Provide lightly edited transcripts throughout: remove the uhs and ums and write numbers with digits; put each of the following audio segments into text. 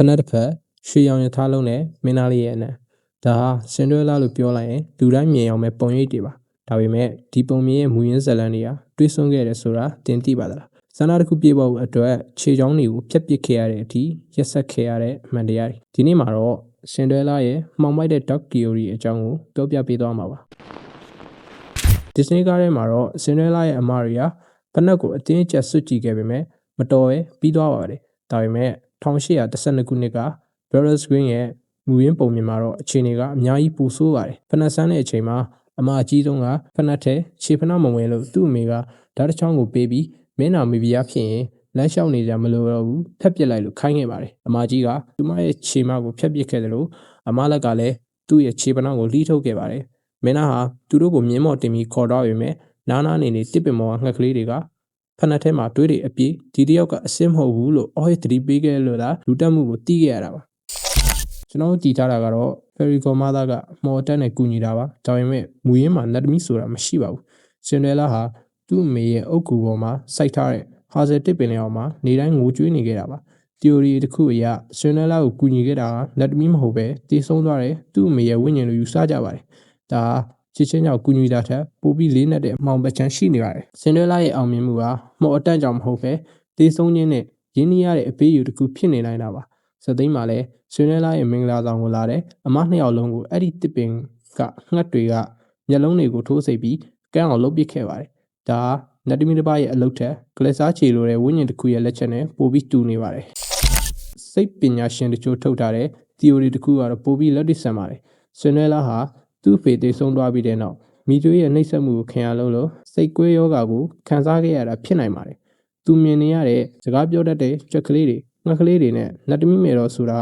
ဖနက်တစ်ဖက်ရွှေရောင်ရထားလုံးနဲ့မင်းသားလေးရဲ့အနံဒါဟာစင်ဒရဲလာလို့ပြောလိုက်ရင်လူတိုင်းမြင်အောင်ပဲပုံရိပ်တွေပါဒါပေမဲ့ဒီပုံမြင်ရဲ့မူရင်းဇာတ်လမ်းတွေကတွေးဆွခဲ့တယ်ဆိုတာတင်သိပါသလားဆန္ဒတစ်ခုပြေဖို့အတွက်ခြေချောင်းတွေကိုဖျက်ပစ်ခဲ့ရတဲ့အထိရက်ဆက်ခဲ့ရတဲ့အမှန်တရားတွေဒီနေ့မှာတော့စင်ဒရဲလာရဲ့မှောင်မိုက်တဲ့ Dark Theory အကြောင်းကိုပြောပြပေးသွားမှာပါဒီစနီကားထဲမှာတော့စင်ဒရဲလာရဲ့အမတွေကဖနက်ကိုအတင်းကျပ်စွတ်ကြည့်ခဲ့ပေမဲ့မတော်ပဲပြီးသွားပါတယ်ဒါပေမဲ့1812ခုနှစ်က Barrels Green ရဲ့မူရင်းပုံမြင်မှာတော့အခြေအနေကအများကြီးပိုဆိုးပါတယ်ဖနက်ဆန်းတဲ့အချိန်မှာအမအကြီးဆုံးကဖနက်ထဲခြေဖနက်မဝင်လို့သူ့အမေကဓာတ်တစ်ချောင်းကိုပေးပြီးမင်းနာမေဘီယာဖြစ်ရင်လမ်းလျှောက်နေကြမလို့တော့ဘူးဖက်ပစ်လိုက်လို့ခိုင်းခဲ့ပါတယ်အမကြီးကသူမရဲ့ခြေမကိုဖျက်ပစ်ခဲ့တယ်လို့အမလက်ကလည်းသူ့ရဲ့ခြေဖနက်ကိုလှီးထုတ်ခဲ့ပါတယ်မင်းနာဟာသူတို့ကိုမြင်းမော်တင်ပြီးခေါ်တော့ပေမဲ့နားနားနေတစ်ပင်မော်ကငှက်ကလေးတွေကဖနက်ထဲမှာတွေးတွေအပြည့်ဒီတယောက်ကအစင်းမဟုတ်ဘူးလို့အော်ဟစ်သတိပေးခဲ့လို့လားလူတက်မှုကိုတီးခဲ့ရတာပါကျွန်တော်ကြည်ထားတာကတော့ Fairy Godmother ကမော်တက်နဲ့ကူညီတာပါဒါပေမဲ့မူရင်းမှာနတ်သမီးဆိုတာမရှိပါဘူးစင်ဒရဲလာဟာသူ့အမေရဲ့အုတ်ဂူပေါ်မှာစိုက်ထားတဲ့ဟာဇယ်တစ်ပင်လေးအောင်မှာနေတိုင်းငိုကြွေးနေခဲ့တာပါ theory တစ်ခုအရစင်ဒရဲလာကိုကူညီခဲ့တာကနတ်သမီးမဟုတ်ပဲတည်ဆုံးသွားတဲ့သူ့အမေရဲ့ဝိညာဉ်လိုယူဆကြပါတယ်ဒါချစ်ချင်းကြောင့်ကူညီတာထက်ပိုပြီးလေးနက်တဲ့အမှောင်ပချမ်းရှိနေပါတယ်စင်ဒရဲလာရဲ့အောင်မြင်မှုဟာမော်အတန့်ကြောင့်မဟုတ်ပဲတည်ဆုံးခြင်းနဲ့ရင်းနှီးရတဲ့အပေးယူတစ်ခုဖြစ်နေနိုင်တာပါစသိမ်းမှာလည်းစင်ဒရဲလာရဲ့မင်္ဂလာဆောင်ကိုလာတဲ့အမနှစ်ယောက်လုံးကိုအဲ့ဒီတစ်ပင်ကငှက်တွေကမျက်လုံးတွေကိုထိုးစိတ်ပြီးကန်းအောင်လှုပ်ပစ်ခဲ့ပါတယ်ဒါနတ်သမီးတစ်ပါးရဲ့အလုပ်ထက်ကလစ်စားချေလိုတဲ့ဝိညာဉ်တစ်ခုရဲ့လက်ချက်နဲ့ပိုပြီးတူနေပါတယ်စိတ်ပညာရှင်တချို့ထုတ်ထားတဲ့ theory တစ်ခုကတော့ပိုပြီးလက်တွေ့ဆန်ပါတယ်စင်ဒရဲလာဟာသူ့ဖေတည်ဆုံးသွားပြီးတဲ့နောက်မိကျွေးရဲ့နှိပ်စက်မှုကိုခင်ရလို့စိတ်ကွေးယောဂါကိုခံစားခဲ့ရတာဖြစ်နိုင်ပါတယ်သူမြင်နေရတဲ့စကားပြောတတ်တဲ့ကြက်ကလေးတွေငှက်ကလေးတွေနဲ့နတ်သမီးမယ်တော်ဆိုတာ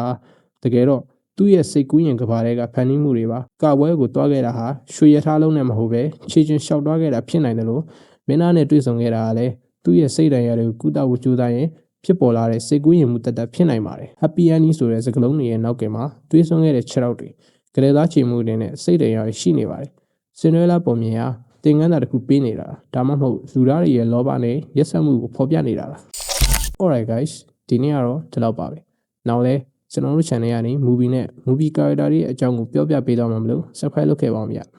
တကယ်တော့သူ့ရဲ့စိတ်ကူးရင်ကဘာတွေကဖန်တီးမှုတွေပါကပွဲကိုတွားခဲ့တာဟာရွှေရထားလုံးနဲ့မဟုတ်ပဲခြေချင်းလျှောက်တွားခဲ့တာဖြစ်နိုင်တယ်လို့မင်းသားနဲ့တွေ့ဆုံခဲ့တာကလည်းသူ့ရဲ့စိတ်ဓာတ်ရတွေကိုကုသဖို့ကြိုးစားရင်ဖြစ်ပေါ်လာတဲ့စိတ်ကူးရင်မှုတတ်ဖြစ်နိုင်ပါတယ် Happy Ending ဆိုတဲ့စကားလုံးတွေရဲ့နောက်ကမှာတွေးဆွခဲ့တဲ့ခြေထောက်တွေကြဲသားချေမှုတွေနဲ့စိတ်ဓာတ်ရတွေရှိနေပါတယ်စင်ဒရဲလာပုံမြင်ဟာသင်ခန်းစာတစ်ခုပေးနေတာဒါမှမဟုတ်လူသားတွေရဲ့လောဘနဲ့ရက်စက်မှုကိုဖော်ပြနေတာလား Alright guys ဒီနေ့ကတော့ဒီလောက်ပါပဲနောက်လဲကျွန်တော်တို့ channel ကနေ movie နဲ့ movie character တွေရဲ့အကြောင်းကိုပြောပြပေးသွားမှာမလို့ subscribe လုပ်ခဲ့ပါဦးဗျ